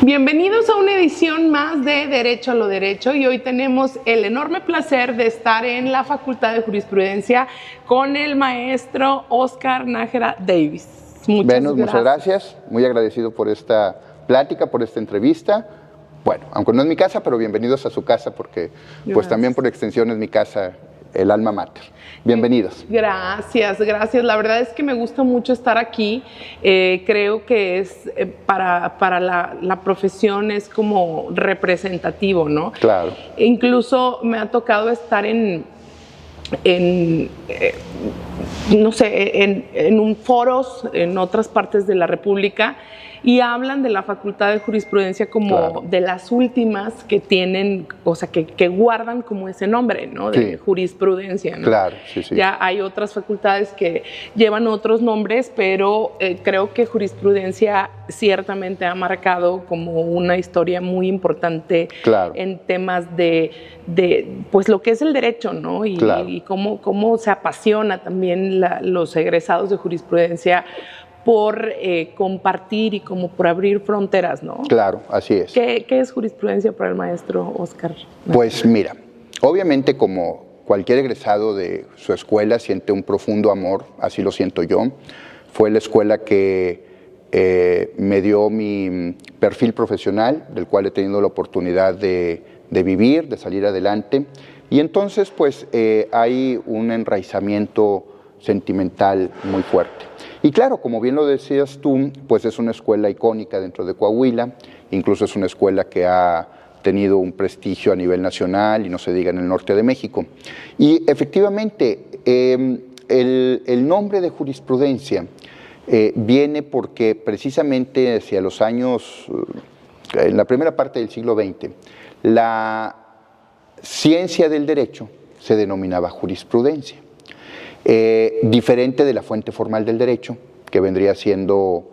Bienvenidos a una edición más de Derecho a lo Derecho y hoy tenemos el enorme placer de estar en la Facultad de Jurisprudencia con el maestro Óscar Nájera Davis. Muchas gracias, muy agradecido por esta plática, por esta entrevista. Bueno, aunque no es mi casa, pero bienvenidos a su casa porque pues también por extensión es mi casa, el alma mater. Bienvenidos. Gracias. La verdad es que me gusta mucho estar aquí. Creo que es para la profesión es como representativo, ¿no? Claro. Incluso me ha tocado estar en un foros en otras partes de la República y hablan de la Facultad de Jurisprudencia como de las últimas que tienen, o sea, que guardan como ese nombre, ¿no? De jurisprudencia, ¿no? Claro, sí. Ya hay otras facultades que llevan otros nombres, pero creo que jurisprudencia ciertamente ha marcado como una historia muy importante en temas de pues lo que es el derecho, ¿no? Y cómo se apasiona también los egresados de jurisprudencia por compartir y como por abrir fronteras, ¿no? Claro, así es. ¿Qué es jurisprudencia para el maestro Óscar? Pues mira, obviamente como cualquier egresado de su escuela siente un profundo amor, así lo siento yo. Fue la escuela que me dio mi perfil profesional, del cual he tenido la oportunidad de vivir, de salir adelante. Y entonces pues hay un enraizamiento sentimental muy fuerte. Y claro, como bien lo decías tú, pues es una escuela icónica dentro de Coahuila, incluso es una escuela que ha tenido un prestigio a nivel nacional y no se diga en el norte de México. Y efectivamente, el nombre de jurisprudencia viene porque precisamente hacia los años, en la primera parte del siglo XX, la ciencia del derecho se denominaba jurisprudencia. Diferente de la fuente formal del derecho, que vendría siendo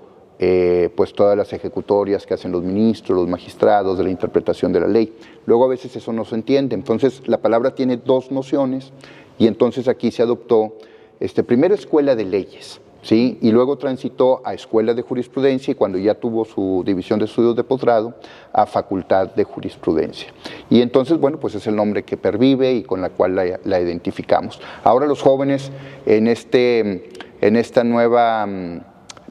pues todas las ejecutorias que hacen los ministros, los magistrados, de la interpretación de la ley. Luego a veces eso no se entiende, entonces la palabra tiene dos nociones y entonces aquí se adoptó primero escuela de leyes, ¿sí? Y luego transitó a escuela de jurisprudencia y cuando ya tuvo su división de estudios de posgrado, a facultad de jurisprudencia. Y entonces, bueno, pues es el nombre que pervive y con la cual la identificamos. Ahora los jóvenes en esta nueva,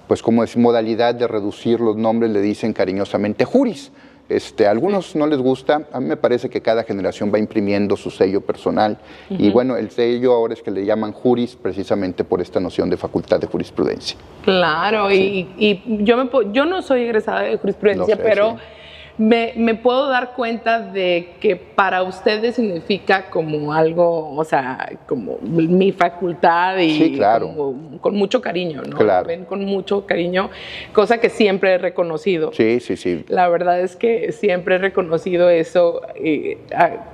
pues como es modalidad de reducir los nombres, le dicen cariñosamente juris. A algunos no les gusta, a mí me parece que cada generación va imprimiendo su sello personal y bueno, el sello ahora es que le llaman juris precisamente por esta noción de facultad de jurisprudencia. Claro, sí. y yo no soy egresada de jurisprudencia, pero sí. Me puedo dar cuenta de que para ustedes significa como algo, o sea, como mi facultad y sí, claro. como, con mucho cariño, ¿no? Claro. Ven con mucho cariño, cosa que siempre he reconocido. Sí. La verdad es que siempre he reconocido eso.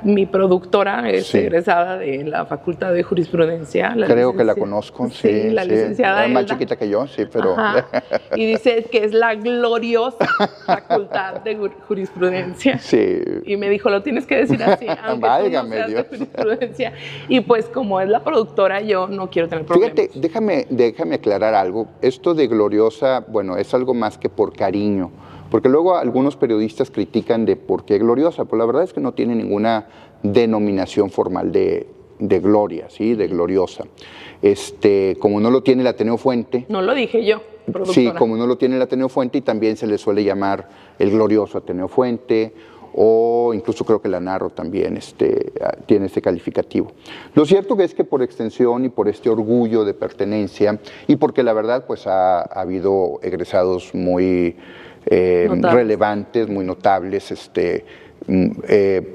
Mi productora es egresada de la Facultad de Jurisprudencia. Creo que la conozco, sí. La licenciada Era más chiquita que yo, sí, pero... Ajá. Y dice que es la gloriosa Facultad de Jurisprudencia. Sí. Y me dijo, lo tienes que decir así, aunque válgame tú no seas Dios. de jurisprudencia. Y pues como es la productora, yo no quiero tener problemas. Fíjate, déjame aclarar algo. Esto de gloriosa, bueno, es algo más que por cariño. Porque luego algunos periodistas critican de por qué gloriosa, pero la verdad es que no tiene ninguna denominación formal de gloria, ¿sí? De gloriosa. Como no lo tiene el Ateneo Fuente. No lo dije yo, productora. Sí, como no lo tiene el Ateneo Fuente y también se le suele llamar el glorioso Ateneo Fuente o incluso creo que la Narro también tiene este calificativo. Lo cierto es que por extensión y por este orgullo de pertenencia y porque la verdad pues ha habido egresados muy relevantes, muy notables,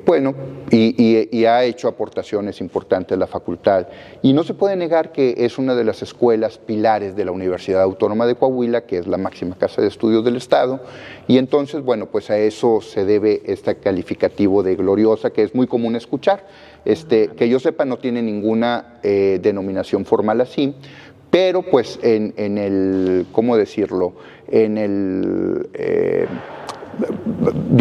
bueno, y ha hecho aportaciones importantes a la facultad. Y no se puede negar que es una de las escuelas pilares de la Universidad Autónoma de Coahuila, que es la máxima casa de estudios del Estado. Y entonces, bueno, pues a eso se debe este calificativo de gloriosa, que es muy común escuchar. Que yo sepa, no tiene ninguna denominación formal así. Pero pues en el, ¿cómo decirlo? En el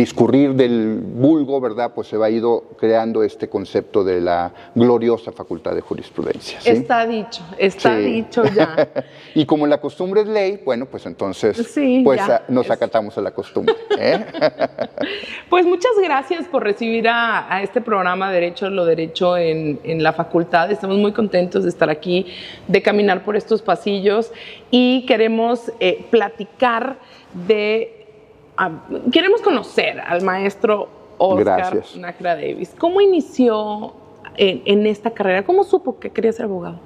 discurrir del vulgo, ¿verdad? Pues se va ido creando este concepto de la gloriosa Facultad de Jurisprudencia. ¿Sí? Está dicho ya. Y como la costumbre es ley, bueno, pues entonces nos acatamos a la costumbre. Pues muchas gracias por recibir a este programa Derecho lo Derecho en la facultad. Estamos muy contentos de estar aquí, de caminar por estos pasillos y queremos platicar queremos conocer al maestro Oscar Nájera Davis. ¿Cómo inició en esta carrera? ¿Cómo supo que quería ser abogado?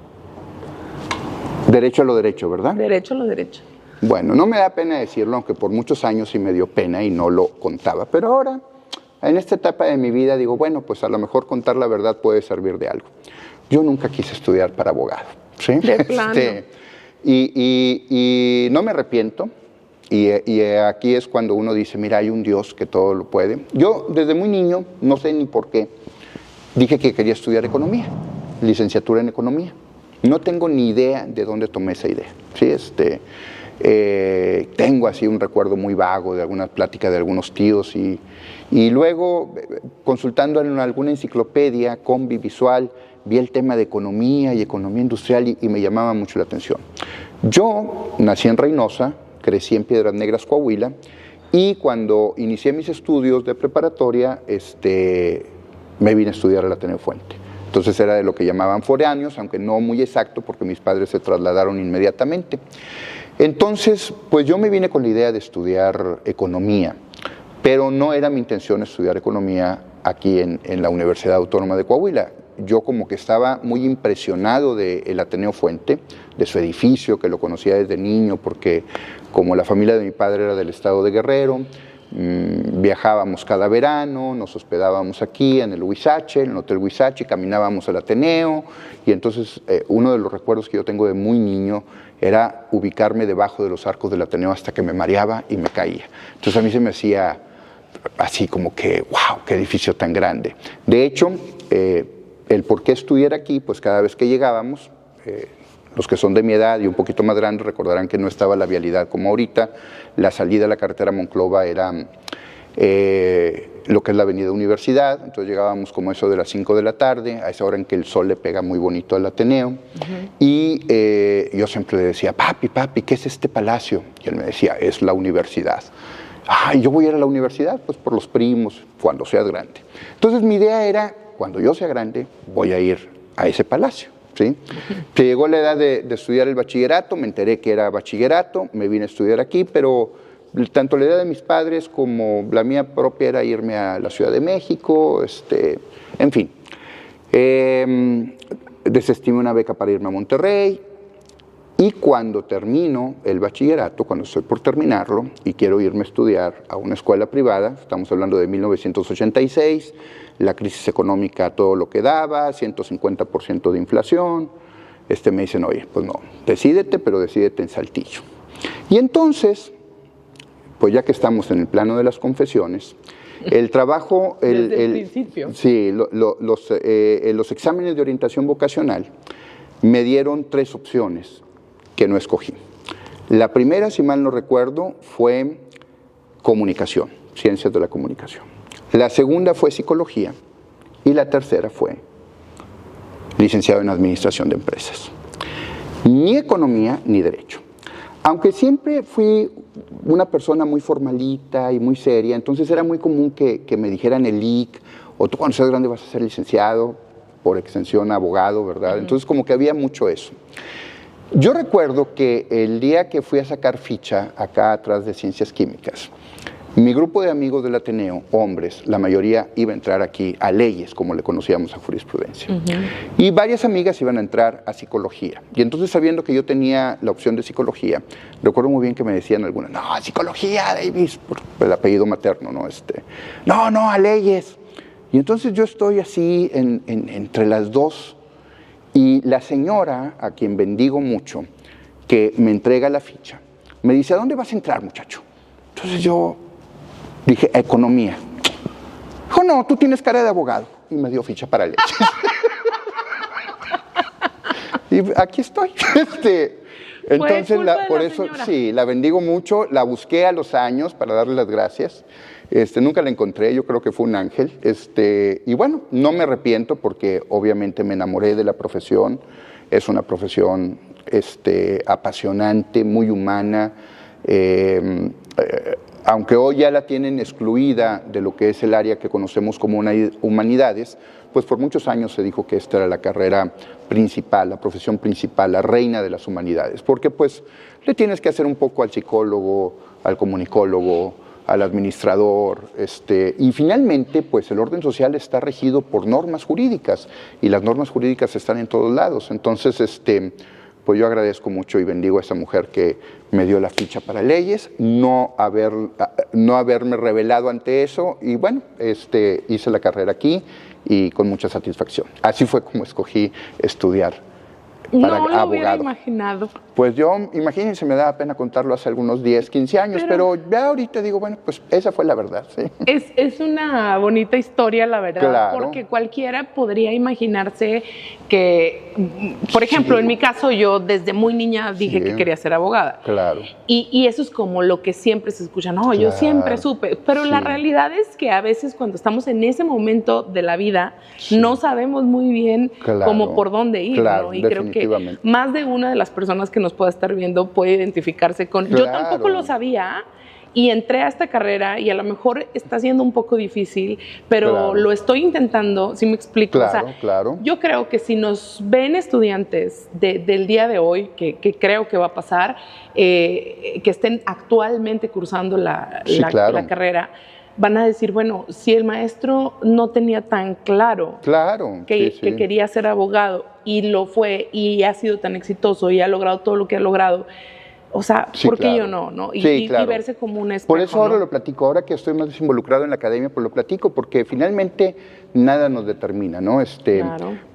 Derecho a lo derecho, ¿verdad? Derecho a lo derecho. Bueno, no me da pena decirlo, aunque por muchos años sí me dio pena y no lo contaba. Pero ahora, en esta etapa de mi vida, digo, bueno, pues a lo mejor contar la verdad puede servir de algo. Yo nunca quise estudiar para abogado. ¿Sí? De plano. Y no me arrepiento. Y aquí es cuando uno dice, mira, hay un Dios que todo lo puede. Yo desde muy niño, no sé ni por qué, dije que quería estudiar economía, licenciatura en economía. No tengo ni idea de dónde tomé esa idea. ¿Sí? Tengo así un recuerdo muy vago de algunas pláticas de algunos tíos y luego consultando en alguna enciclopedia, combi visual, vi el tema de economía y economía industrial y me llamaba mucho la atención. Yo nací en Reynosa, crecí en Piedras Negras, Coahuila, y cuando inicié mis estudios de preparatoria, me vine a estudiar al Ateneo Fuente. Entonces era de lo que llamaban foráneos, aunque no muy exacto, porque mis padres se trasladaron inmediatamente. Entonces, pues yo me vine con la idea de estudiar economía, pero no era mi intención estudiar economía aquí en la Universidad Autónoma de Coahuila. Yo como que estaba muy impresionado del Ateneo Fuente, de su edificio, que lo conocía desde niño, porque como la familia de mi padre era del estado de Guerrero, viajábamos cada verano, nos hospedábamos aquí en el Huizache, en el Hotel Huizache, caminábamos al Ateneo, y entonces uno de los recuerdos que yo tengo de muy niño era ubicarme debajo de los arcos del Ateneo hasta que me mareaba y me caía. Entonces a mí se me hacía así como que, wow, qué edificio tan grande. De hecho, el por qué estudiar aquí, pues cada vez que llegábamos, los que son de mi edad y un poquito más grandes recordarán que no estaba la vialidad como ahorita. La salida a la carretera Monclova era lo que es la avenida Universidad, entonces llegábamos como eso de las 5 de la tarde, a esa hora en que el sol le pega muy bonito al Ateneo, y yo siempre le decía, papi, ¿qué es este palacio? Y él me decía, es la universidad. ¿Y yo voy a ir a la universidad? Pues por los primos, cuando seas grande. Entonces mi idea era, cuando yo sea grande, voy a ir a ese palacio. ¿Sí? Se llegó la edad de estudiar el bachillerato, me enteré que era bachillerato, me vine a estudiar aquí, pero tanto la idea de mis padres como la mía propia era irme a la Ciudad de México, en fin. Desestimé una beca para irme a Monterrey y cuando termino el bachillerato, cuando estoy por terminarlo y quiero irme a estudiar a una escuela privada, estamos hablando de 1986, la crisis económica todo lo que daba, 150% de inflación, me dicen, oye, pues no, decídete, pero decídete en Saltillo. Y entonces, pues ya que estamos en el plano de las confesiones, el trabajo... Desde el principio. Sí, los exámenes de orientación vocacional me dieron 3 opciones que no escogí. La primera, si mal no recuerdo, fue comunicación, ciencias de la comunicación. La segunda fue psicología y la tercera fue licenciado en administración de empresas. Ni economía ni derecho. Aunque siempre fui una persona muy formalita y muy seria, entonces era muy común que me dijeran el IC, o tú cuando seas grande vas a ser licenciado, por extensión abogado, ¿verdad? Entonces como que había mucho eso. Yo recuerdo que el día que fui a sacar ficha acá atrás de Ciencias Químicas, mi grupo de amigos del Ateneo, hombres, la mayoría iba a entrar aquí a leyes, como le conocíamos a jurisprudencia. Y varias amigas iban a entrar a psicología. Y entonces, sabiendo que yo tenía la opción de psicología, recuerdo muy bien que me decían algunas, no, psicología, Davis, por el apellido materno, ¿no? No, a leyes. Y entonces yo estoy así entre las dos. Y la señora, a quien bendigo mucho, que me entrega la ficha, me dice, ¿a dónde vas a entrar, muchacho? Entonces yo dije, a economía. Dijo, no, tú tienes cara de abogado. Y me dio ficha para leyes. Y aquí estoy. Entonces, por eso, sí, la bendigo mucho, la busqué a los años para darle las gracias. Nunca la encontré, yo creo que fue un ángel. Y bueno, no me arrepiento porque obviamente me enamoré de la profesión. Es una profesión apasionante, muy humana. Aunque hoy ya la tienen excluida de lo que es el área que conocemos como humanidades, pues por muchos años se dijo que esta era la carrera principal, la profesión principal, la reina de las humanidades, porque pues le tienes que hacer un poco al psicólogo, al comunicólogo, al administrador, y finalmente pues el orden social está regido por normas jurídicas, y las normas jurídicas están en todos lados. Entonces, pues yo agradezco mucho y bendigo a esa mujer que me dio la ficha para leyes, no haberme revelado ante eso, y bueno, hice la carrera aquí y con mucha satisfacción. Así fue como escogí estudiar para abogado. No lo hubiera imaginado. Pues yo, imagínense, me daba pena contarlo hace algunos 10, 15 años, pero ya ahorita digo, bueno, pues esa fue la verdad. ¿Sí? Es una bonita historia, la verdad, claro. Porque cualquiera podría imaginarse que, por ejemplo, en mi caso, yo desde muy niña dije que quería ser abogada. Claro. Y eso es como lo que siempre se escucha, no, yo siempre supe, pero la realidad es que a veces cuando estamos en ese momento de la vida, no sabemos muy bien cómo por dónde ir, ¿no? Y creo que más de una de las personas que nos pueda estar viendo puede identificarse con... Yo tampoco lo sabía y entré a esta carrera y a lo mejor está siendo un poco difícil, pero lo estoy intentando, ¿sí me explico? Yo creo que si nos ven estudiantes del día de hoy, que creo que va a pasar, que estén actualmente cursando la carrera, van a decir, bueno, si el maestro no tenía tan claro, que quería ser abogado y lo fue y ha sido tan exitoso y ha logrado todo lo que ha logrado, o sea, ¿por qué yo no? Y verse como un espejo. Por eso ahora lo platico, ahora que estoy más involucrado en la academia, pues lo platico, porque finalmente nada nos determina, ¿no?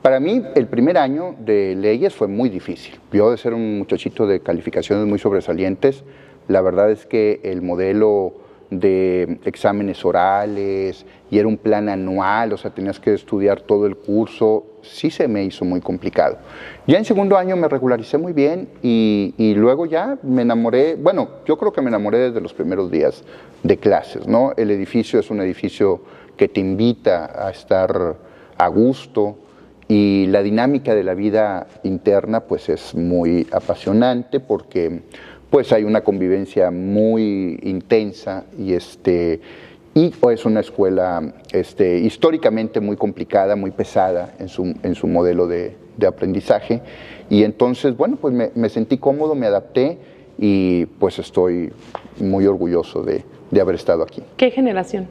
Para mí, el primer año de leyes fue muy difícil. Yo, de ser un muchachito de calificaciones muy sobresalientes, la verdad es que el modelo de exámenes orales y era un plan anual, o sea, tenías que estudiar todo el curso, sí se me hizo muy complicado. Ya en segundo año me regularicé muy bien y luego ya me enamoré, bueno, yo creo que me enamoré desde los primeros días de clases, ¿no? El edificio es un edificio que te invita a estar a gusto y la dinámica de la vida interna pues es muy apasionante porque pues hay una convivencia muy intensa y es una escuela históricamente muy complicada, muy pesada en su modelo de aprendizaje. Y entonces, bueno, pues me sentí cómodo, me adapté y pues estoy muy orgulloso de haber estado aquí. ¿Qué generación?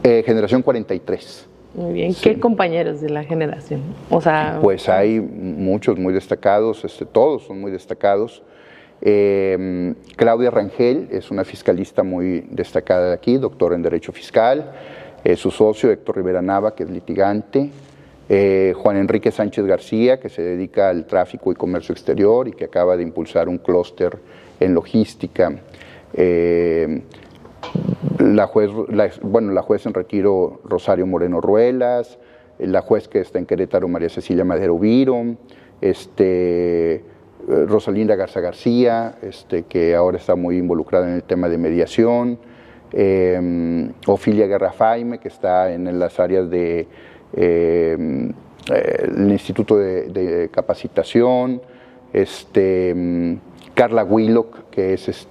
Generación 43. Muy bien. Sí. ¿Qué compañeros de la generación? O sea, pues hay muchos muy destacados, todos son muy destacados. Claudia Rangel es una fiscalista muy destacada de aquí, doctora en Derecho Fiscal. Su socio Héctor Rivera Nava, que es litigante. Juan Enrique Sánchez García, que se dedica al tráfico y comercio exterior y que acaba de impulsar un clúster en logística. La juez en retiro Rosario Moreno Ruelas, la juez que está en Querétaro María Cecilia Madero Viro, Rosalinda Garza García, que ahora está muy involucrada en el tema de mediación, Ofilia Guerra Faime, que está en las áreas de el Instituto de Capacitación, Carla Willock, que es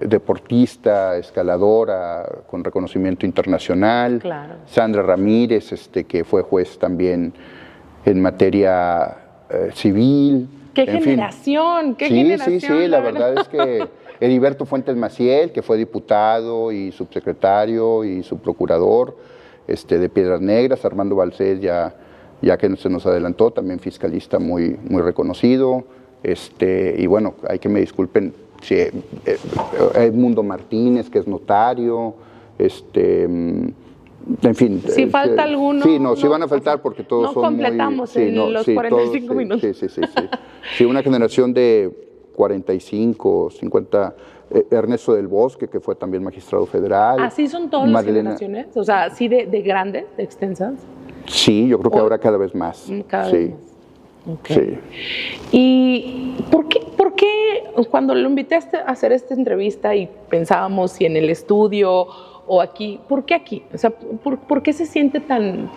deportista, escaladora con reconocimiento internacional, Sandra Ramírez, que fue juez también en materia civil. ¡Qué generación! ¡Qué generación! Sí, la verdad es que Heriberto Fuentes Maciel, que fue diputado y subsecretario y subprocurador de Piedras Negras, Armando Balcés, ya que se nos adelantó, también fiscalista muy reconocido, y bueno, hay que me disculpen, Edmundo Martínez, que es notario, en fin. Si falta alguno. Sí, sí van a faltar porque todos son completamos muy... los 45 minutos. Sí, una generación de 45, 50... Ernesto del Bosque, que fue también magistrado federal. ¿Así son todas las generaciones? O sea, ¿así de grandes, de extensas? Sí, yo creo que ahora cada vez más. Cada vez más. Okay. Sí. ¿Y por qué cuando lo invitaste a hacer esta entrevista y pensábamos si en el estudio o aquí, ¿por qué aquí? O sea, ¿por qué se siente tan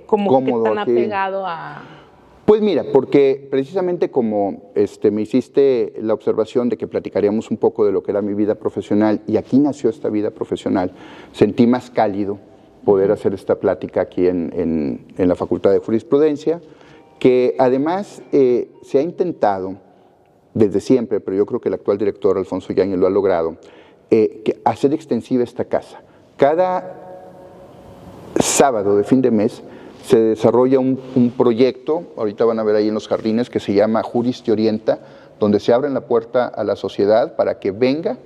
como que tan apegado a...? Pues mira, porque precisamente como me hiciste la observación de que platicaríamos un poco de lo que era mi vida profesional y aquí nació esta vida profesional, sentí más cálido poder hacer esta plática aquí en la Facultad de Jurisprudencia, que además se ha intentado desde siempre, pero yo creo que el actual director Alfonso Yáñez lo ha logrado, hacer extensiva esta casa. Cada sábado de fin de mes se desarrolla un proyecto, ahorita van a ver ahí en los jardines, que se llama Juris Te Orienta, donde se abre la puerta a la sociedad para que venga,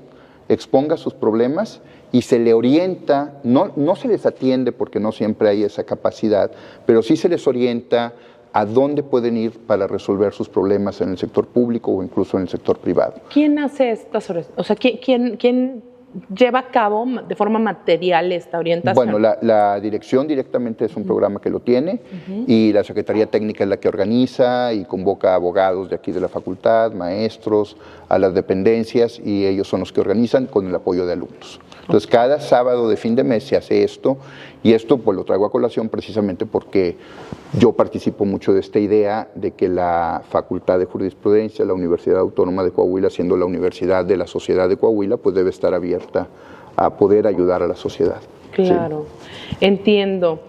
exponga sus problemas y se le orienta, no se les atiende porque no siempre hay esa capacidad, pero sí se les orienta a dónde pueden ir para resolver sus problemas en el sector público o incluso en el sector privado. ¿Quién hace estas horas? O sea, ¿quién lleva a cabo de forma material esta orientación? Bueno, la dirección directamente es un programa que lo tiene y la Secretaría Técnica es la que organiza y convoca a abogados de aquí de la facultad, maestros, a las dependencias y ellos son los que organizan con el apoyo de alumnos. Entonces, cada sábado de fin de mes se hace esto y esto pues lo traigo a colación precisamente porque yo participo mucho de esta idea de que la Facultad de Jurisprudencia, la Universidad Autónoma de Coahuila, siendo la universidad de la sociedad de Coahuila, pues debe estar abierta a poder ayudar a la sociedad. Claro, sí. Entiendo.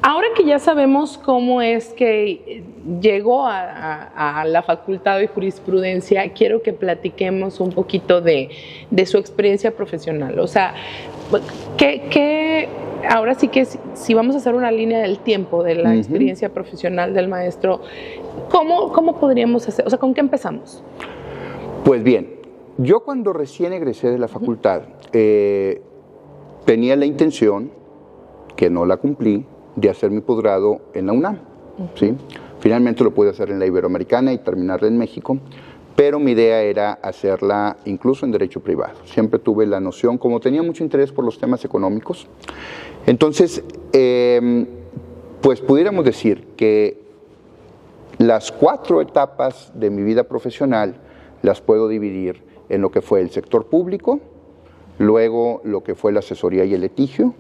Ahora que ya sabemos cómo es que llegó a la Facultad de Jurisprudencia, quiero que platiquemos un poquito de su experiencia profesional. O sea, ahora sí que si vamos a hacer una línea del tiempo de la experiencia profesional del maestro, ¿cómo podríamos hacer? O sea, ¿con qué empezamos? Pues bien, yo cuando recién egresé de la facultad tenía la intención, que no la cumplí, de hacer mi posgrado en la UNAM. ¿Sí? Finalmente lo pude hacer en la Iberoamericana y terminarla en México, pero mi idea era hacerla incluso en Derecho Privado. Siempre tuve la noción, como tenía mucho interés por los temas económicos, entonces, pues pudiéramos decir que las 4 etapas de mi vida profesional las puedo dividir en lo que fue el sector público, luego lo que fue la asesoría y el litigio,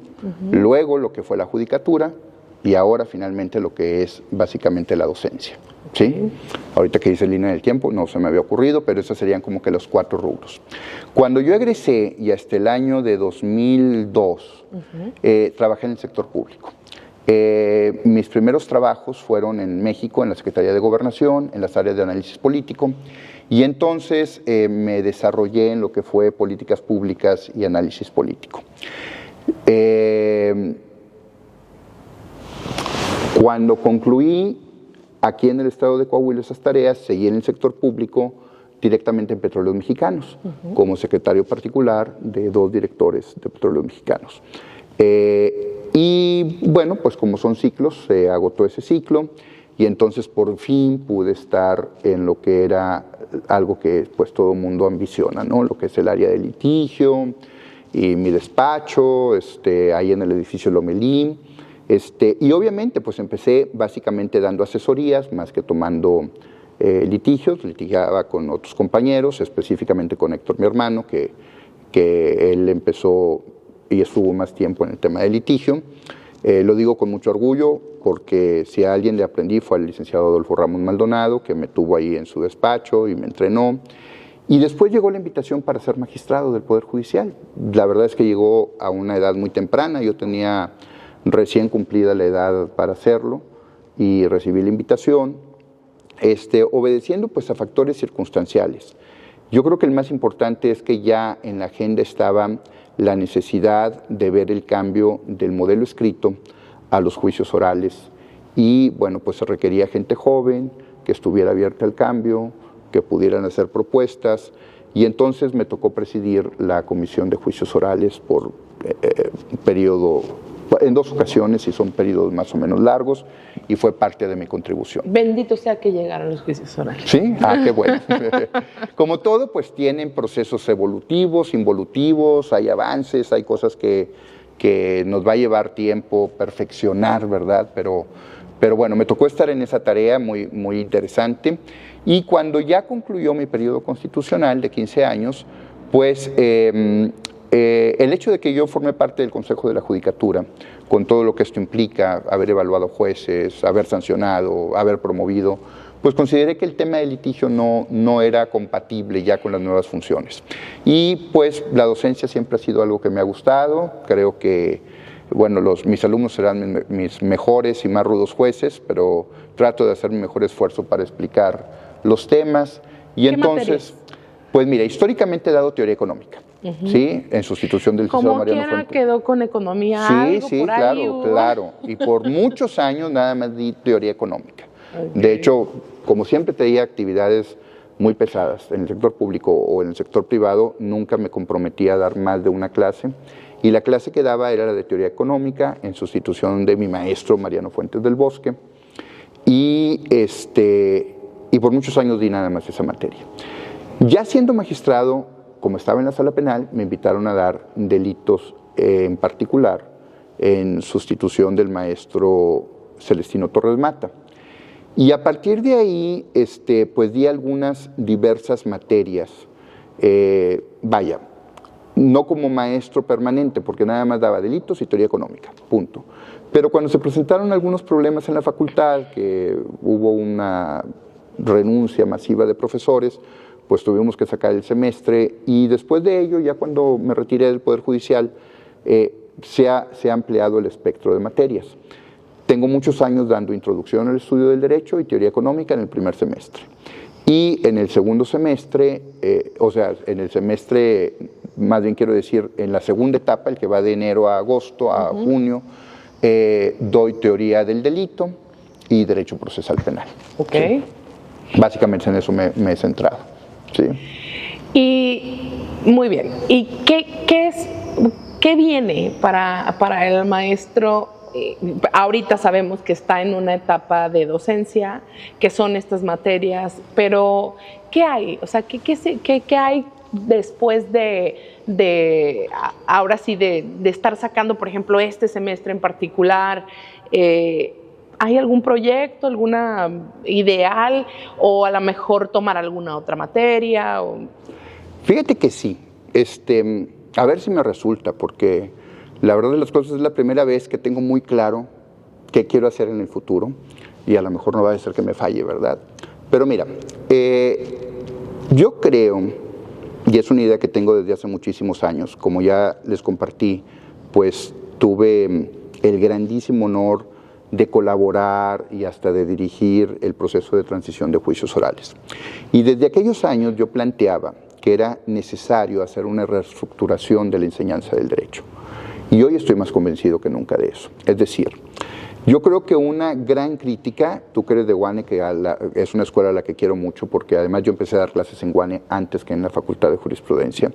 luego lo que fue la judicatura y ahora finalmente lo que es básicamente la docencia. ¿Sí? Ahorita que hice línea del tiempo no se me había ocurrido, pero esos serían como que los 4 rubros. Cuando yo egresé y hasta el año de 2002 trabajé en el sector público. Mis primeros trabajos fueron en México, en la Secretaría de Gobernación, en las áreas de análisis político, y entonces me desarrollé en lo que fue políticas públicas y análisis político. Cuando concluí aquí en el estado de Coahuila esas tareas, seguí en el sector público directamente en Petróleos Mexicanos, como secretario particular de 2 directores de Petróleos Mexicanos. Y bueno, pues como son ciclos, se agotó ese ciclo y entonces por fin pude estar en lo que era algo que pues todo mundo ambiciona, ¿no? Lo que es el área de litigio y mi despacho, ahí en el edificio Lomelí. Y obviamente pues empecé básicamente dando asesorías más que tomando litigios, litigiaba con otros compañeros, específicamente con Héctor, mi hermano, que él empezó y estuvo más tiempo en el tema de litigio. Lo digo con mucho orgullo porque si a alguien le aprendí fue al licenciado Adolfo Ramos Maldonado, que me tuvo ahí en su despacho y me entrenó. Y después llegó la invitación para ser magistrado del Poder Judicial. La verdad es que llegó a una edad muy temprana, yo tenía recién cumplida la edad para hacerlo y recibí la invitación, obedeciendo pues a factores circunstanciales. Yo creo que el más importante es que ya en la agenda estaba la necesidad de ver el cambio del modelo escrito a los juicios orales y bueno, pues se requería gente joven, que estuviera abierta al cambio, que pudieran hacer propuestas y entonces me tocó presidir la Comisión de Juicios Orales por un periodo, en 2 ocasiones y son periodos más o menos largos y fue parte de mi contribución. Bendito sea que llegaron los juicios orales. Sí, qué bueno. Como todo, pues tienen procesos evolutivos, involutivos, hay avances, hay cosas que nos va a llevar tiempo perfeccionar, ¿verdad? Pero Pero bueno, me tocó estar en esa tarea muy, muy interesante. Y cuando ya concluyó mi periodo constitucional de 15 años, pues el hecho de que yo formé parte del Consejo de la Judicatura, con todo lo que esto implica, haber evaluado jueces, haber sancionado, haber promovido, pues consideré que el tema del litigio no era compatible ya con las nuevas funciones. Y pues la docencia siempre ha sido algo que me ha gustado, creo que, bueno, mis alumnos serán mis mejores y más rudos jueces, pero trato de hacer mi mejor esfuerzo para explicar los temas. Y entonces, materias? Pues mira, históricamente he dado teoría económica. ¿Sí? En sustitución del licenciado Mariano Fuentes. ¿Cómo quedó con economía? Sí, algo sí, por ahí, claro, claro. Y por muchos años nada más di teoría económica. Okay. De hecho, como siempre tenía actividades muy pesadas en el sector público o en el sector privado, nunca me comprometía a dar más de una clase. Y la clase que daba era la de teoría económica, en sustitución de mi maestro Mariano Fuentes del Bosque. Y por muchos años di nada más esa materia. Ya siendo magistrado, como estaba en la sala penal, me invitaron a dar delitos en particular en sustitución del maestro Celestino Torres Mata. Y a partir de ahí, pues di algunas diversas materias. Vaya, no como maestro permanente, porque nada más daba delitos y teoría económica, punto. Pero cuando se presentaron algunos problemas en la facultad, que hubo una renuncia masiva de profesores, pues tuvimos que sacar el semestre y después de ello, ya cuando me retiré del Poder Judicial, se ha ampliado el espectro de materias. Tengo muchos años dando introducción al estudio del derecho y teoría económica en el primer semestre. Y en el segundo semestre, en el semestre, más bien quiero decir, en la segunda etapa, el que va de enero a agosto, a junio, doy teoría del delito y derecho procesal penal. Ok. Sí. Básicamente en eso me he centrado. Sí. Y muy bien. ¿Y qué viene para el maestro? Ahorita sabemos que está en una etapa de docencia, que son estas materias, pero ¿qué hay? O sea, ¿qué hay después de ahora sí, de estar sacando, por ejemplo, este semestre en particular? ¿Hay algún proyecto, alguna ideal o a lo mejor tomar alguna otra materia? Fíjate que sí. A ver si me resulta, porque la verdad de las cosas es la primera vez que tengo muy claro qué quiero hacer en el futuro y a lo mejor no va a ser que me falle, ¿verdad? Pero mira, yo creo, y es una idea que tengo desde hace muchísimos años, como ya les compartí, pues tuve el grandísimo honor de colaborar y hasta de dirigir el proceso de transición de juicios orales. Y desde aquellos años yo planteaba que era necesario hacer una reestructuración de la enseñanza del derecho. Y hoy estoy más convencido que nunca de eso. Es decir, yo creo que una gran crítica, tú que eres de UANE, que es una escuela a la que quiero mucho, porque además yo empecé a dar clases en UANE antes que en la Facultad de Jurisprudencia,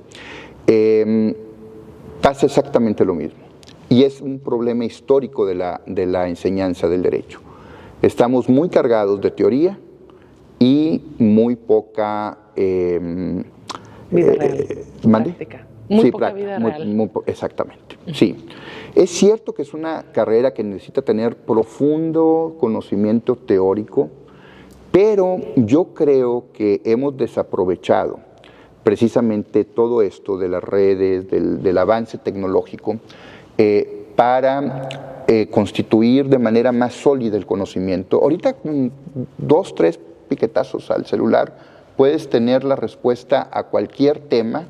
pasa exactamente lo mismo. Y es un problema histórico de la enseñanza del derecho. Estamos muy cargados de teoría y muy poca... vida real. Práctica. Muy poca vida real. Exactamente, sí. Es cierto que es una carrera que necesita tener profundo conocimiento teórico, pero yo creo que hemos desaprovechado precisamente todo esto de las redes, del avance tecnológico, para constituir de manera más sólida el conocimiento. Ahorita con 2, 3 piquetazos al celular puedes tener la respuesta a cualquier tema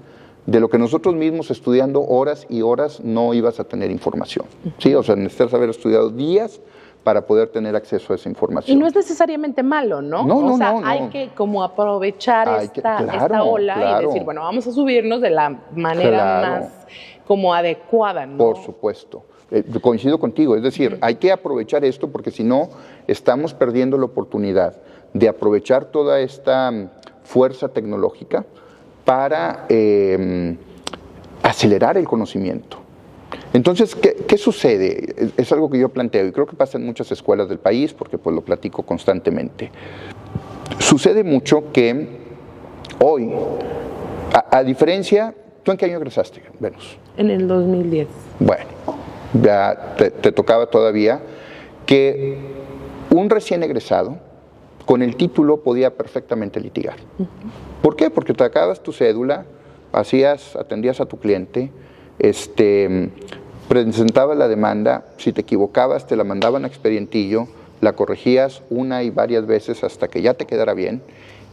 de lo que nosotros mismos estudiando horas y horas no ibas a tener información. ¿Sí? O sea, necesitas haber estudiado días para poder tener acceso a esa información. Y no es necesariamente malo, ¿no? O sea, hay que como aprovechar esta ola y decir, bueno, vamos a subirnos de la manera más como adecuada, ¿no? Por supuesto. Coincido contigo, es decir, hay que aprovechar esto porque si no, estamos perdiendo la oportunidad de aprovechar toda esta fuerza tecnológica para acelerar el conocimiento. Entonces, ¿qué sucede? Es algo que yo planteo y creo que pasa en muchas escuelas del país porque pues lo platico constantemente. Sucede mucho que hoy, a diferencia, ¿tú en qué año egresaste, Venus? En el 2010. Bueno, ya te tocaba todavía que un recién egresado con el título podía perfectamente litigar. ¿Por qué? Porque te sacabas tu cédula, atendías a tu cliente, presentabas la demanda, si te equivocabas te la mandaban a expedientillo, la corregías una y varias veces hasta que ya te quedara bien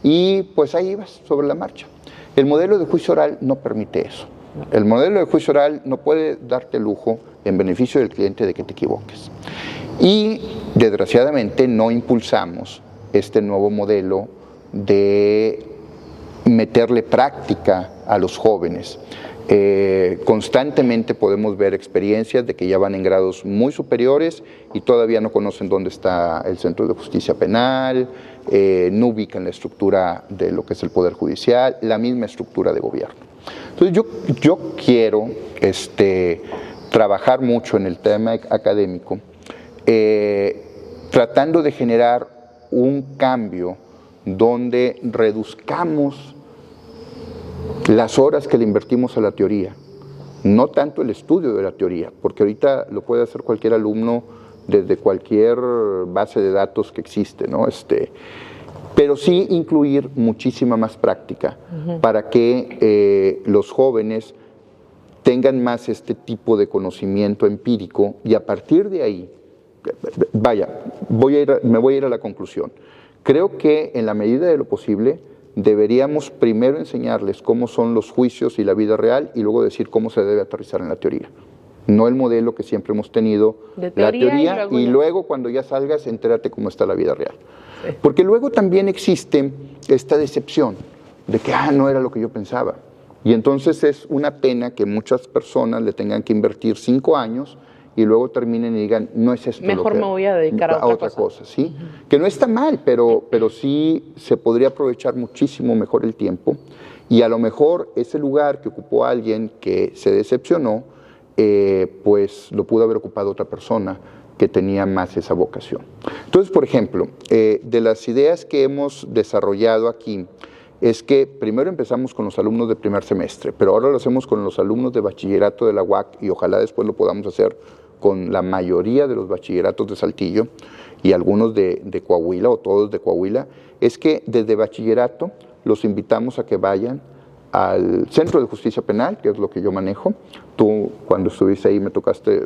y pues ahí ibas sobre la marcha. El modelo de juicio oral no permite eso. El modelo de juicio oral no puede darte el lujo en beneficio del cliente de que te equivoques. Y desgraciadamente no impulsamos este nuevo modelo de meterle práctica a los jóvenes. Constantemente podemos ver experiencias de que ya van en grados muy superiores y todavía no conocen dónde está el Centro de Justicia Penal, no ubican la estructura de lo que es el Poder Judicial, la misma estructura de gobierno. Entonces yo quiero trabajar mucho en el tema académico, tratando de generar un cambio donde reduzcamos las horas que le invertimos a la teoría, no tanto el estudio de la teoría, porque ahorita lo puede hacer cualquier alumno desde cualquier base de datos que existe, ¿no? Pero sí incluir muchísima más práctica para que los jóvenes tengan más este tipo de conocimiento empírico y a partir de ahí, vaya, me voy a ir a la conclusión. Creo que en la medida de lo posible deberíamos primero enseñarles cómo son los juicios y la vida real y luego decir cómo se debe aterrizar en la teoría. No el modelo que siempre hemos tenido, la teoría y luego cuando ya salgas, entérate cómo está la vida real. Sí. Porque luego también existe esta decepción de que, no era lo que yo pensaba. Y entonces es una pena que muchas personas le tengan que invertir 5 años y luego terminen y digan, no es esto. Mejor me voy a dedicar a otra cosa. ¿Sí? Que no está mal, pero sí se podría aprovechar muchísimo mejor el tiempo y a lo mejor ese lugar que ocupó alguien que se decepcionó, pues lo pudo haber ocupado otra persona que tenía más esa vocación. Entonces, por ejemplo, de las ideas que hemos desarrollado aquí, es que primero empezamos con los alumnos de primer semestre, pero ahora lo hacemos con los alumnos de bachillerato de la UAC y ojalá después lo podamos hacer con la mayoría de los bachilleratos de Saltillo y algunos de Coahuila o todos de Coahuila, es que desde bachillerato los invitamos a que vayan al Centro de Justicia Penal, que es lo que yo manejo. Tú cuando estuviste ahí me tocaste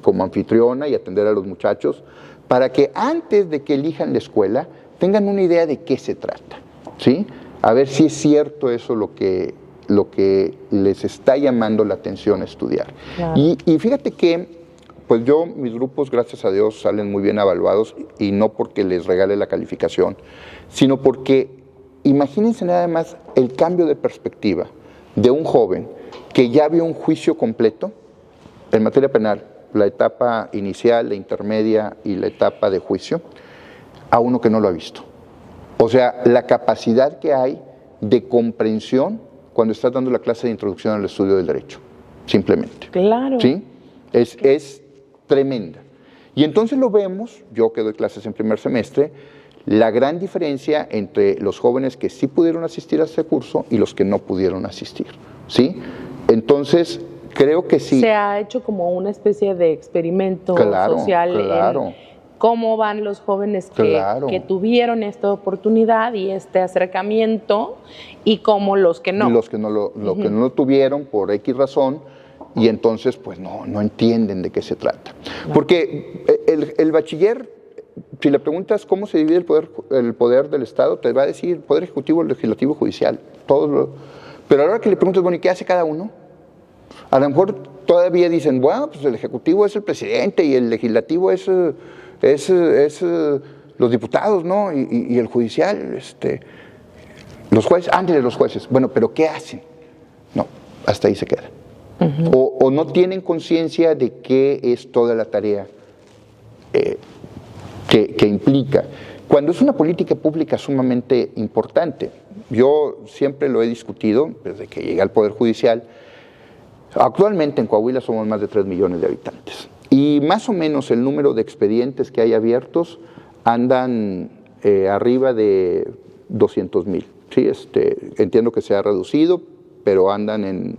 como anfitriona y atender a los muchachos, para que antes de que elijan la escuela tengan una idea de qué se trata, ¿sí? A ver si es cierto eso lo que les está llamando la atención a estudiar. Claro. Y fíjate que pues mis grupos, gracias a Dios, salen muy bien evaluados y no porque les regale la calificación, sino porque imagínense nada más el cambio de perspectiva de un joven que ya vio un juicio completo en materia penal, la etapa inicial, la intermedia y la etapa de juicio, a uno que no lo ha visto. O sea, la capacidad que hay de comprensión cuando estás dando la clase de introducción al estudio del derecho, simplemente. Claro. ¿Sí? Es tremenda. Y entonces lo vemos, yo que doy clases en primer semestre, la gran diferencia entre los jóvenes que sí pudieron asistir a ese curso y los que no pudieron asistir, ¿sí? Entonces, creo que sí. Se ha hecho como una especie de experimento social en cómo van los jóvenes que tuvieron esta oportunidad y este acercamiento y cómo los que no. Y los que no que no lo tuvieron por X razón y entonces pues no entienden de qué se trata. No. Porque el bachiller, si le preguntas cómo se divide el poder del Estado, te va a decir Poder Ejecutivo, Legislativo, Judicial, pero ahora que le preguntas, bueno, ¿y qué hace cada uno? A lo mejor todavía dicen, bueno, pues el Ejecutivo es el presidente y el Legislativo es los diputados, ¿no? Y el Judicial, los jueces, antes de los jueces. Bueno, ¿pero qué hacen? No, hasta ahí se queda. O no tienen conciencia de qué es toda la tarea que implica. Cuando es una política pública sumamente importante, yo siempre lo he discutido desde que llegué al Poder Judicial. Actualmente en Coahuila somos más de 3 millones de habitantes y más o menos el número de expedientes que hay abiertos andan arriba de 200,000. ¿Sí? Entiendo que se ha reducido, pero andan en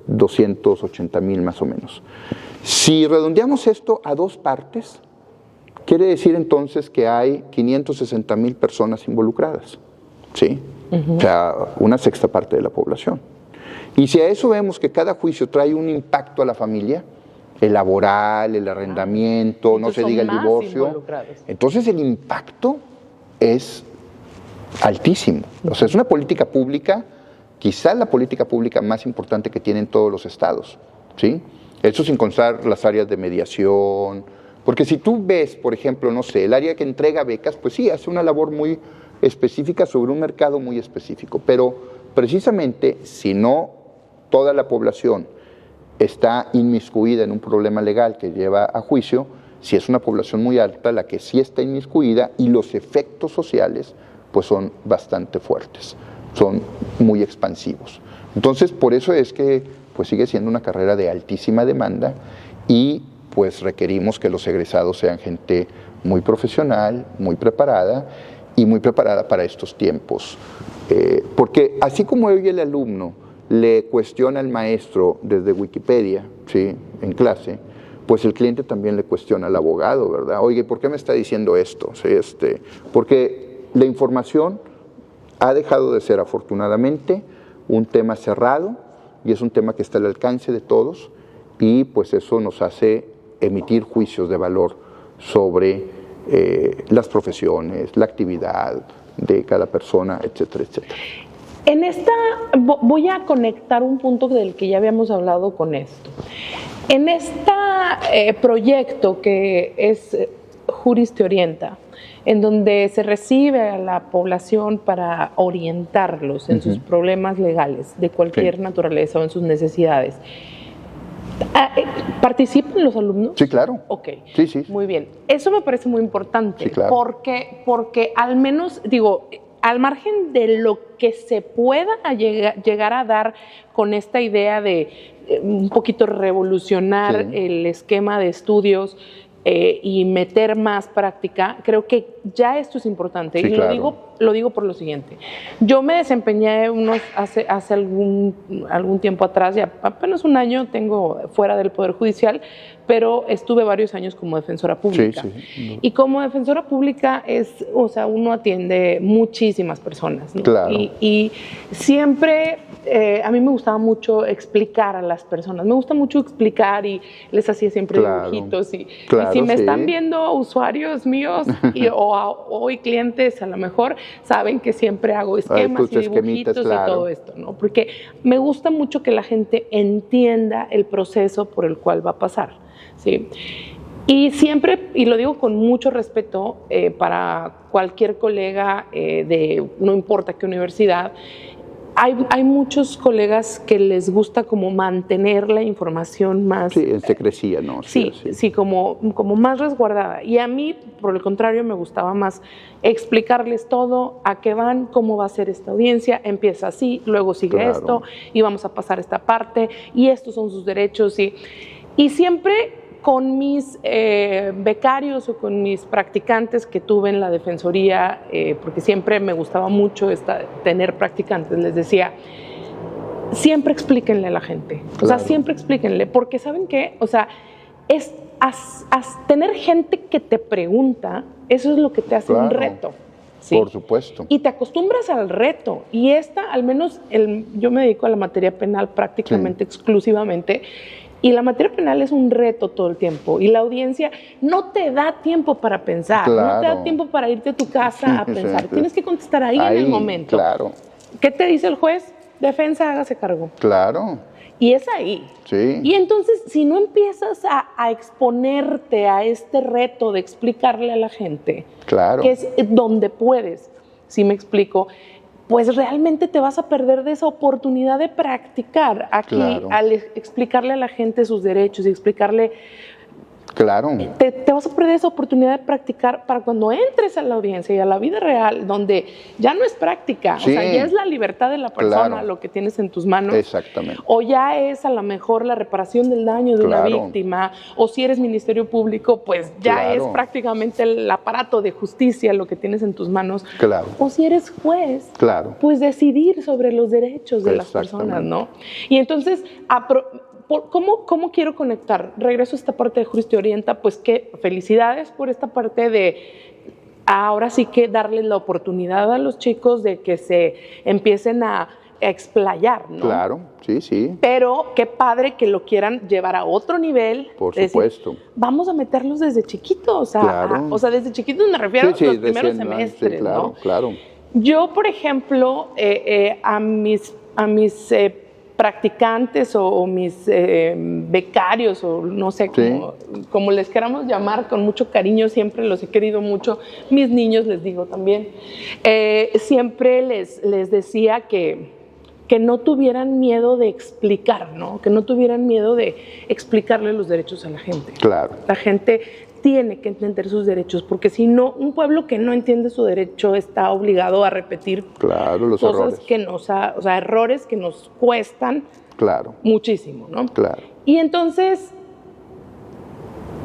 280,000 más o menos. Si redondeamos esto a 2 partes, quiere decir entonces que hay 560,000 personas involucradas, ¿sí? O sea, una sexta parte de la población. Y si a eso vemos que cada juicio trae un impacto a la familia, el laboral, el arrendamiento, no se diga el divorcio, entonces el impacto es altísimo. O sea, es una política pública, quizás la política pública más importante que tienen todos los estados, ¿sí? Eso sin contar las áreas de mediación, porque si tú ves, por ejemplo, no sé, el área que entrega becas, pues sí, hace una labor muy específica sobre un mercado muy específico, pero precisamente si no toda la población está inmiscuida en un problema legal que lleva a juicio, si es una población muy alta la que sí está inmiscuida, y los efectos sociales pues son bastante fuertes, son muy expansivos. Entonces, por eso es que pues sigue siendo una carrera de altísima demanda, y pues requerimos que los egresados sean gente muy profesional, muy preparada para estos tiempos. Porque así como hoy el alumno le cuestiona al maestro desde Wikipedia, ¿sí?, en clase, pues el cliente también le cuestiona al abogado, ¿verdad? Oye, ¿por qué me está diciendo esto? ¿Sí? Porque la información ha dejado de ser, afortunadamente, un tema cerrado, y es un tema que está al alcance de todos, y pues eso nos hace emitir juicios de valor sobre las profesiones, la actividad de cada persona, etcétera, etcétera. En esta, voy a conectar un punto del que ya habíamos hablado con esto. En este proyecto que es Juris Te Orienta, en donde se recibe a la población para orientarlos en sus problemas legales de cualquier naturaleza o en sus necesidades, ¿participan los alumnos? Sí, claro. Ok. Sí. Muy bien. Eso me parece muy importante. Sí, claro. Porque al menos, digo, al margen de lo que se pueda llegar a dar con esta idea de un poquito revolucionar el esquema de estudios y meter más práctica, creo que ya esto es importante. Sí, y claro. lo digo por lo siguiente. Yo me desempeñé hace algún tiempo atrás, ya apenas un año tengo fuera del Poder Judicial, pero estuve varios años como defensora pública. Sí. Y como defensora pública uno atiende muchísimas personas, ¿no? Claro. Y siempre a mí me gustaba mucho explicar a las personas. Me gusta mucho explicar, y les hacía siempre dibujitos. Y si me están viendo usuarios míos o hoy clientes, a lo mejor saben que siempre hago esquemas y dibujitos y todo esto, ¿no? Porque me gusta mucho que la gente entienda el proceso por el cual va a pasar, ¿sí? Y siempre, y lo digo con mucho respeto para cualquier colega no importa qué universidad, hay muchos colegas que les gusta como mantener la información más... Sí, en secrecía, ¿no? Sí, como más resguardada. Y a mí, por el contrario, me gustaba más explicarles todo, a qué van, cómo va a ser esta audiencia, empieza así, luego sigue esto, y vamos a pasar esta parte, y estos son sus derechos. Y siempre con mis becarios o con mis practicantes que tuve en la defensoría, porque siempre me gustaba mucho tener practicantes, les decía, siempre explíquenle a la gente, o sea, siempre explíquenle, porque ¿saben qué? O sea, tener gente que te pregunta, eso es lo que te hace un reto. ¿Sí? Por supuesto. Y te acostumbras al reto, y al menos yo me dedico a la materia penal prácticamente exclusivamente, y la materia penal es un reto todo el tiempo, y la audiencia no te da tiempo para pensar, no te da tiempo para irte a tu casa a pensar, tienes que contestar ahí en el momento. Claro. ¿Qué te dice el juez? Defensa, hágase cargo. Claro. Y es ahí. Sí. Y entonces, si no empiezas a exponerte a este reto de explicarle a la gente, que es donde puedes, si me explico, pues realmente te vas a perder de esa oportunidad de practicar aquí, al explicarle a la gente sus derechos y explicarle... Claro. Te vas a perder esa oportunidad de practicar para cuando entres a la audiencia y a la vida real, donde ya no es práctica, o sea, ya es la libertad de la persona lo que tienes en tus manos. Exactamente. O ya es a lo mejor la reparación del daño de una víctima, o si eres Ministerio Público, pues ya es prácticamente el aparato de justicia lo que tienes en tus manos. Claro. O si eres juez, pues decidir sobre los derechos de las personas, ¿no? Y entonces... ¿cómo quiero conectar? Regreso a esta parte de Juris Te Orienta, pues que felicidades por esta parte de ahora sí que darles la oportunidad a los chicos de que se empiecen a explayar, ¿no? Claro, sí, sí. Pero qué padre que lo quieran llevar a otro nivel. Por supuesto. Decir, vamos a meterlos desde chiquitos, claro. O sea, desde chiquitos me refiero a los primeros semestres, sí, claro, ¿no? Claro. Yo, por ejemplo, a mis practicantes o mis becarios, o no sé cómo les queramos llamar, con mucho cariño, siempre los he querido mucho, mis niños les digo también, siempre les decía que no tuvieran miedo de explicar, ¿no? Que no tuvieran miedo de explicarle los derechos a la gente. Claro. La gente tiene que entender sus derechos, porque si no, un pueblo que no entiende su derecho está obligado a repetir los cosas errores. Errores que nos cuestan muchísimo, ¿no? Claro. Y entonces,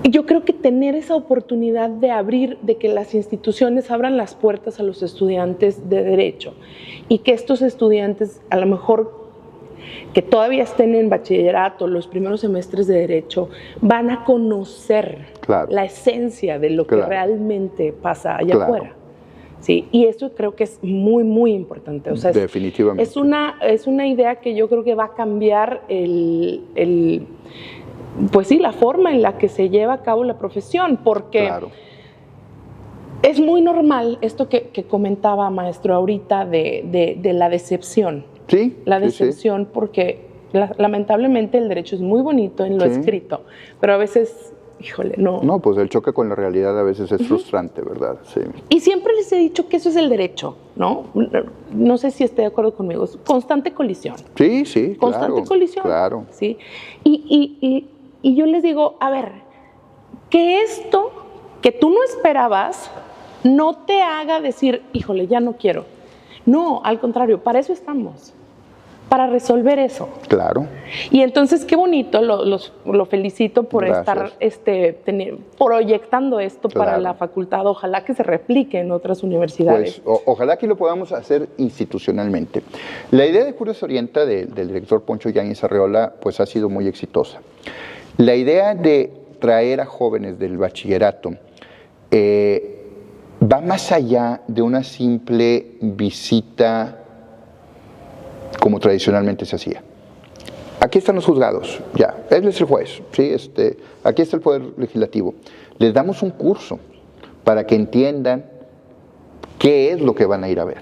yo creo que tener esa oportunidad de que las instituciones abran las puertas a los estudiantes de derecho y que estos estudiantes, a lo mejor que todavía estén en bachillerato, los primeros semestres de derecho, van a conocer la esencia de lo que realmente pasa allá afuera. Sí, y eso creo que es muy, muy importante. O sea, definitivamente. Es una idea que yo creo que va a cambiar pues sí, la forma en la que se lleva a cabo la profesión, porque es muy normal esto que comentaba, maestro, ahorita de la decepción. Sí. La decepción, porque lamentablemente el derecho es muy bonito en lo escrito, pero a veces, híjole, no. No, pues el choque con la realidad a veces es frustrante, ¿verdad? Sí. Y siempre les he dicho que eso es el derecho, ¿no? No sé si esté de acuerdo conmigo. Es constante colisión. Sí, sí, constante colisión. Claro. Sí. Y yo les digo, a ver, que esto que tú no esperabas no te haga decir, híjole, ya no quiero. No, al contrario, para eso estamos, para resolver eso. Claro. Y entonces, qué bonito, lo felicito por estar proyectando esto para la facultad. Ojalá que se replique en otras universidades. Pues, ojalá que lo podamos hacer institucionalmente. La idea de Juris Te Orienta del director Poncho Yáñez Arreola pues ha sido muy exitosa. La idea de traer a jóvenes del bachillerato va más allá de una simple visita como tradicionalmente se hacía. Aquí están los juzgados, ya, él es el juez, ¿sí? Aquí está el Poder Legislativo. Les damos un curso para que entiendan qué es lo que van a ir a ver,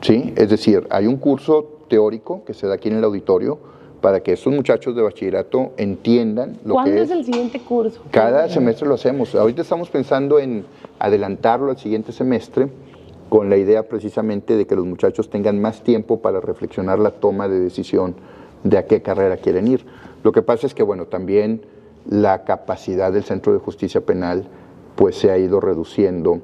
¿sí? Es decir, hay un curso teórico que se da aquí en el auditorio para que estos muchachos de bachillerato entiendan lo que es. ¿Cuándo es el siguiente curso? Cada semestre lo hacemos. Ahorita estamos pensando en adelantarlo al siguiente semestre con la idea precisamente de que los muchachos tengan más tiempo para reflexionar la toma de decisión de a qué carrera quieren ir. Lo que pasa es que, bueno, también la capacidad del Centro de Justicia Penal pues se ha ido reduciendo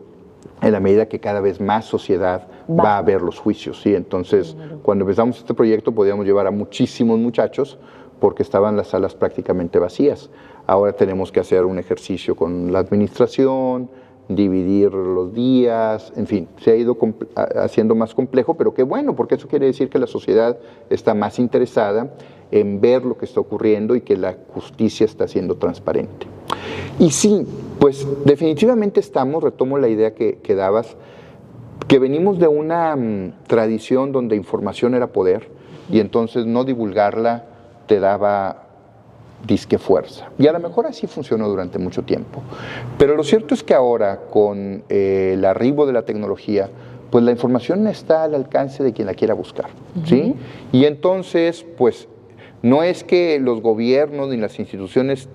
en la medida que cada vez más sociedad va a ver los juicios, ¿sí? Entonces, cuando empezamos este proyecto podíamos llevar a muchísimos muchachos porque estaban las salas prácticamente vacías. Ahora tenemos que hacer un ejercicio con la administración, dividir los días, en fin, se ha ido haciendo más complejo, pero qué bueno, porque eso quiere decir que la sociedad está más interesada en ver lo que está ocurriendo y que la justicia está siendo transparente. Y sí, pues definitivamente retomo la idea que dabas, que venimos de una tradición donde información era poder y entonces no divulgarla te daba disque fuerza. Y a lo mejor así funcionó durante mucho tiempo. Pero lo cierto es que ahora, con el arribo de la tecnología, pues la información está al alcance de quien la quiera buscar, ¿sí? Y entonces, pues, no es que los gobiernos ni las instituciones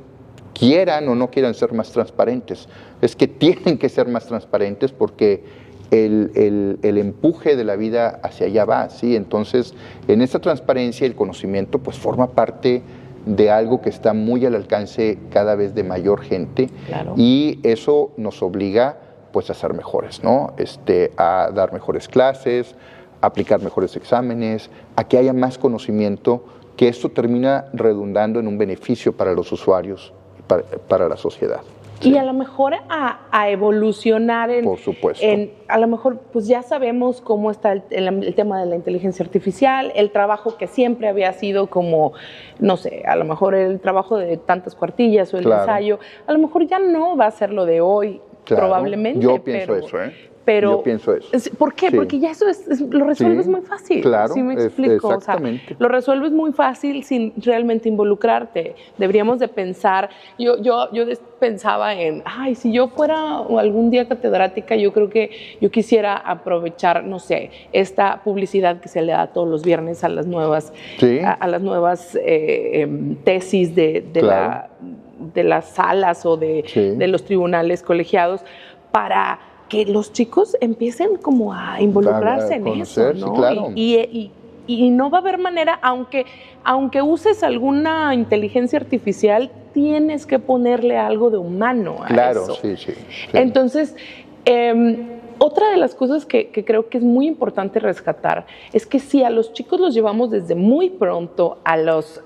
quieran o no quieran ser más transparentes, es que tienen que ser más transparentes porque el empuje de la vida hacia allá va, ¿sí? Entonces, en esa transparencia el conocimiento pues forma parte de algo que está muy al alcance cada vez de mayor gente, y eso nos obliga pues a ser mejores, ¿no? A dar mejores clases, a aplicar mejores exámenes, a que haya más conocimiento, que esto termina redundando en un beneficio para los usuarios, para la sociedad. Sí. Y a lo mejor a evolucionar Por supuesto. A lo mejor pues ya sabemos cómo está el tema de la inteligencia artificial, el trabajo que siempre había sido como, no sé, a lo mejor el trabajo de tantas cuartillas o el ensayo, a lo mejor ya no va a ser lo de hoy, probablemente. Yo pienso eso, Pero, yo pienso eso. ¿por qué? Sí. Porque ya eso lo resuelves muy fácil. Claro, ¿Sí me explico? Exactamente. O sea, lo resuelves muy fácil sin realmente involucrarte. Deberíamos de pensar, yo pensaba en, ay, si yo fuera algún día catedrática, yo creo que yo quisiera aprovechar, no sé, esta publicidad que se le da todos los viernes a las nuevas, a las nuevas tesis de las salas o de los tribunales colegiados para que los chicos empiecen como a involucrarse en eso, ¿no? Sí, claro. Y no va a haber manera, aunque uses alguna inteligencia artificial, tienes que ponerle algo de humano a eso. Sí. Entonces, otra de las cosas que creo que es muy importante rescatar es que si a los chicos los llevamos desde muy pronto a las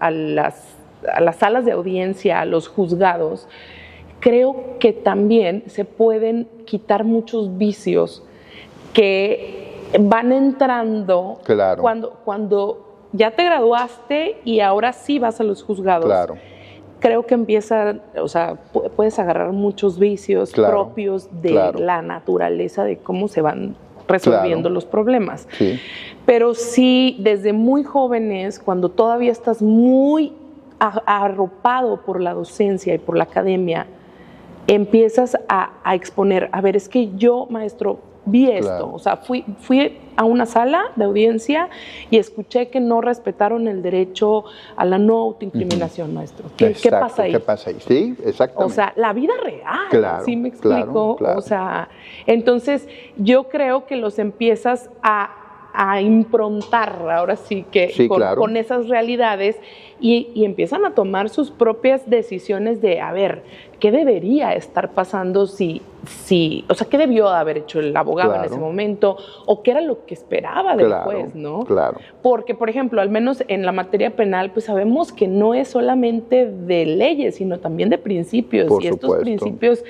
salas de audiencia, a los juzgados, creo que también se pueden quitar muchos vicios que van entrando cuando ya te graduaste y ahora sí vas a los juzgados. Claro. Creo que puedes agarrar muchos vicios propios de la naturaleza de cómo se van resolviendo los problemas. Sí. Pero sí, desde muy jóvenes, cuando todavía estás muy arropado por la docencia y por la academia, empiezas a exponer, a ver, es que yo, maestro, vi esto, o sea, fui a una sala de audiencia y escuché que no respetaron el derecho a la no autoincriminación, maestro. ¿Qué pasa ahí? ¿Qué pasa ahí? Sí, exactamente. O sea, la vida real, ¿sí me explico? Claro. O sea, entonces yo creo que los empiezas a improntar, ahora sí que con esas realidades y empiezan a tomar sus propias decisiones de, a ver, ¿qué debería estar pasando o sea, qué debió haber hecho el abogado en ese momento o qué era lo que esperaba del juez, ¿no? Claro. Porque, por ejemplo, al menos en la materia penal, pues sabemos que no es solamente de leyes, sino también de principios. Por estos principios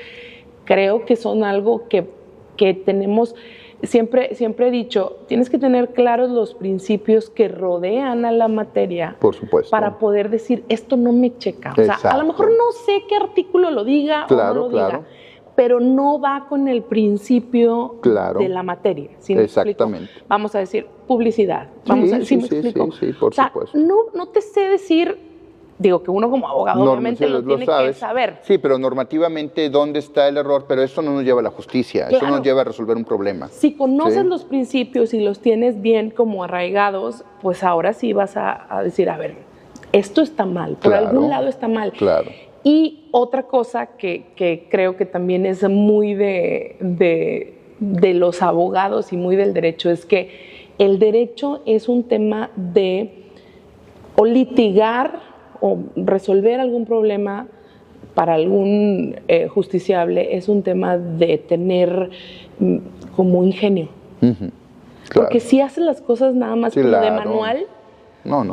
creo que son algo que tenemos. Siempre he dicho, tienes que tener claros los principios que rodean a la materia. Por supuesto. Para poder decir, esto no me checa. O sea, a lo mejor no sé qué artículo lo diga o no lo diga, pero no va con el principio de la materia. ¿Sí me Exactamente. explico? Vamos a decir, publicidad. ¿Sí me explico? Sí, por supuesto. No te sé decir. Digo que uno como abogado obviamente lo tiene que saber. Sí, pero normativamente dónde está el error, pero eso no nos lleva a la justicia, eso nos lleva a resolver un problema. Si conoces los principios y los tienes bien como arraigados, pues ahora sí vas a decir, a ver, esto está mal, por algún lado está mal. Claro. Y otra cosa que creo que también es muy de los abogados y muy del derecho es que el derecho es un tema de o litigar o resolver algún problema para algún justiciable es un tema de tener como ingenio. Porque si haces las cosas nada más como de manual,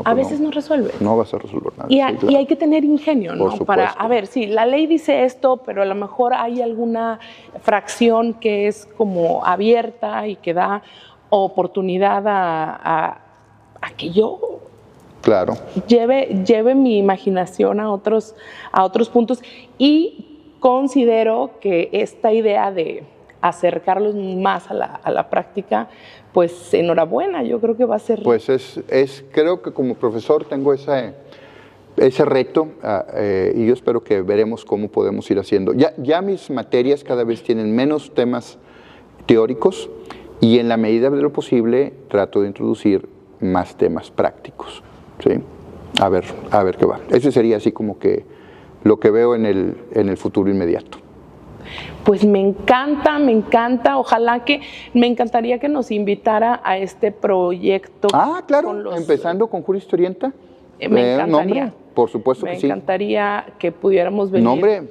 a veces no resuelves. No vas a resolver nada. Y hay que tener ingenio, ¿no? Para, a ver, sí, la ley dice esto, pero a lo mejor hay alguna fracción que es como abierta y que da oportunidad a que yo lleve mi imaginación a otros puntos y considero que esta idea de acercarlos más a la práctica, pues enhorabuena, yo creo que va a ser... Pues creo que como profesor tengo ese reto y yo espero que veremos cómo podemos ir haciendo. Ya mis materias cada vez tienen menos temas teóricos y en la medida de lo posible trato de introducir más temas prácticos. Sí, a ver qué va. Ese sería así como que lo que veo en el futuro inmediato. Pues me encanta, ojalá que, me encantaría que nos invitara a este proyecto. Claro, empezando con Juristorienta. Me encantaría. Nombre, por supuesto que sí. Me encantaría que pudiéramos venir. Nombre,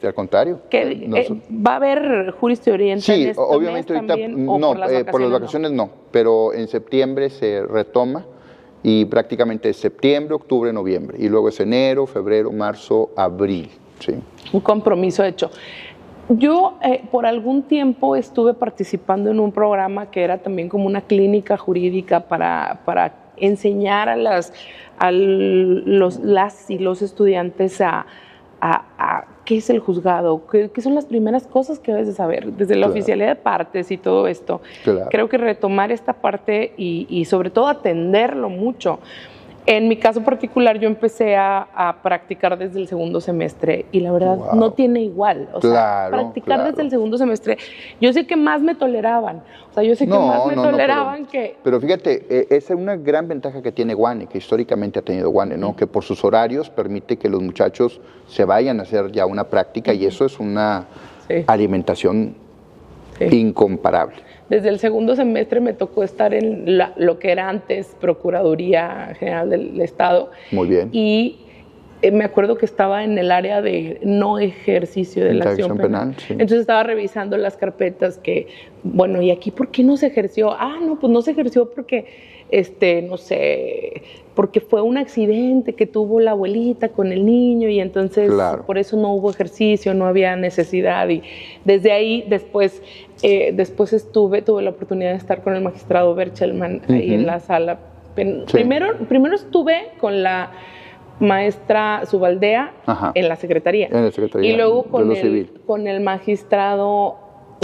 al contrario. ¿Va a haber Juristorienta en este obviamente mes ahorita también, no, por las vacaciones no, pero en septiembre se retoma. Y prácticamente es septiembre, octubre, noviembre. Y luego es enero, febrero, marzo, abril. sí. Un compromiso hecho. Yo por algún tiempo estuve participando en un programa que era también como una clínica jurídica para enseñar a las y los estudiantes a qué es el juzgado, qué son las primeras cosas que debes de saber, desde la oficialidad de partes y todo esto. Creo que retomar esta parte y sobre todo atenderlo mucho. En mi caso particular, yo empecé a practicar desde el segundo semestre y la verdad no tiene igual. O sea, practicar desde el segundo semestre, yo sé que más me toleraban. O sea, yo sé que más me toleraban que... Pero fíjate, esa es una gran ventaja que tiene Guane, que históricamente ha tenido Guane, ¿no? Que por sus horarios permite que los muchachos se vayan a hacer ya una práctica y eso es una alimentación incomparable. Desde el segundo semestre me tocó estar en lo que era antes Procuraduría General del Estado. Muy bien. Y me acuerdo que estaba en el área de no ejercicio de la acción penal. Sí. Entonces estaba revisando las carpetas que, bueno, ¿y aquí por qué no se ejerció? Ah, no, pues no se ejerció porque, no sé, porque fue un accidente que tuvo la abuelita con el niño y entonces por eso no hubo ejercicio, no había necesidad. Y desde ahí después tuve la oportunidad de estar con el magistrado Berchelman ahí en la sala. Primero estuve con la maestra Zubaldea en la secretaría. En la secretaría. Y luego con el magistrado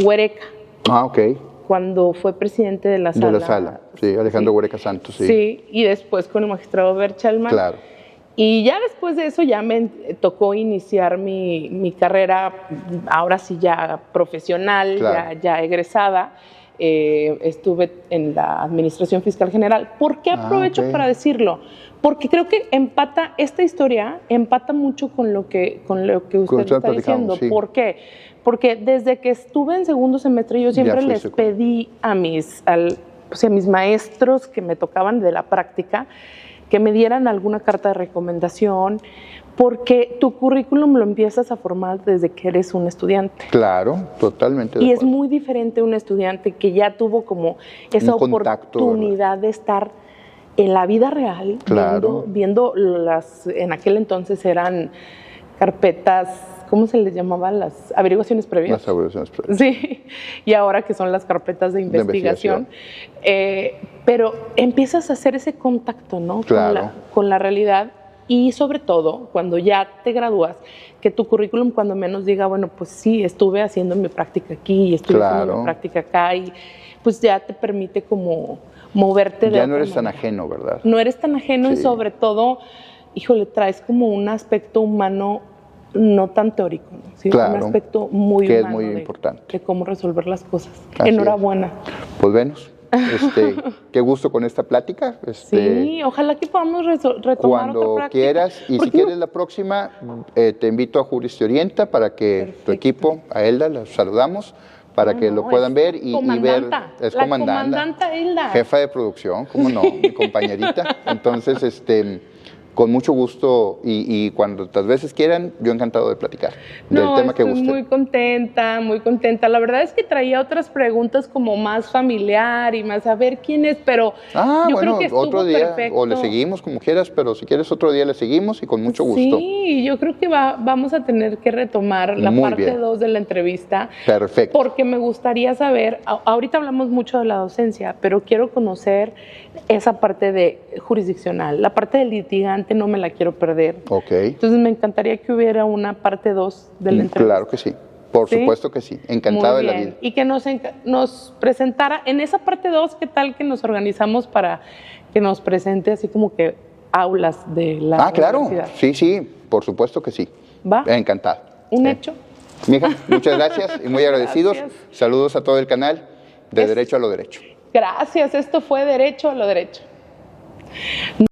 Huereca. Ah, ok. Cuando fue presidente de la sala. De la sala, sí, Alejandro Huereca Santos, sí. Sí, y después con el magistrado Berchelman. Claro. Y ya después de eso ya me tocó iniciar mi carrera, ahora sí ya profesional, ya egresada. Estuve en la Administración Fiscal General. ¿Por qué aprovecho para decirlo? Porque creo que esta historia empata mucho con lo que usted está diciendo. Sí. ¿Por qué? Porque desde que estuve en segundo semestre yo siempre les pedí a mis maestros que me tocaban de la práctica que me dieran alguna carta de recomendación, porque tu currículum lo empiezas a formar desde que eres un estudiante. Claro, totalmente. Y es muy diferente un estudiante que ya tuvo como esa oportunidad de estar en la vida real, viendo en aquel entonces eran carpetas, ¿cómo se les llamaba? Las averiguaciones previas. Las averiguaciones previas. Sí, y ahora que son las carpetas de investigación. Pero empiezas a hacer ese contacto, ¿no? Con la realidad y sobre todo cuando ya te gradúas, que tu currículum cuando menos diga, bueno, pues sí, estuve haciendo mi práctica aquí, estuve haciendo mi práctica acá y pues ya te permite como moverte de ya no eres tan ajeno, ¿verdad? No eres tan ajeno y sobre todo, híjole, traes como un aspecto humano no tan teórico, ¿no? Sí, un aspecto muy humano. Que es muy importante. De cómo resolver las cosas. Enhorabuena. Pues Venus, qué gusto con esta plática. Sí, ojalá que podamos retomar cuando otra práctica. Quieras, y si quieres la próxima, te invito a Juris Te Orienta para que tu equipo, a Elda, la saludamos, para que lo puedan ver y ver. Es comandanta Elda. Jefa de producción, cómo no, mi compañerita. Entonces, con mucho gusto y cuantas veces quieran, yo encantado de platicar del tema que guste. Muy contenta, muy contenta. La verdad es que traía otras preguntas como más familiar y más a ver quién es, pero yo creo que estuvo otro día, perfecto. O le seguimos como quieras, pero si quieres otro día le seguimos y con mucho gusto. Sí, yo creo que vamos a tener que retomar la parte 2 de la entrevista. Perfecto. Porque me gustaría saber, ahorita hablamos mucho de la docencia, pero quiero conocer esa parte de jurisdiccional, la parte del litigante no me la quiero perder. Ok. Entonces me encantaría que hubiera una parte 2 de la entrevista. Claro que sí, por supuesto que sí, encantado de la vida. Y que nos presentara, en esa parte 2, ¿qué tal que nos organizamos para que nos presente así como que aulas de la universidad? Claro, sí, por supuesto que sí. ¿Va? Encantado. Un hecho. Mija, muchas gracias y muy agradecidos. Gracias. Saludos a todo el canal de Derecho a lo Derecho. Gracias, esto fue Derecho a lo Derecho.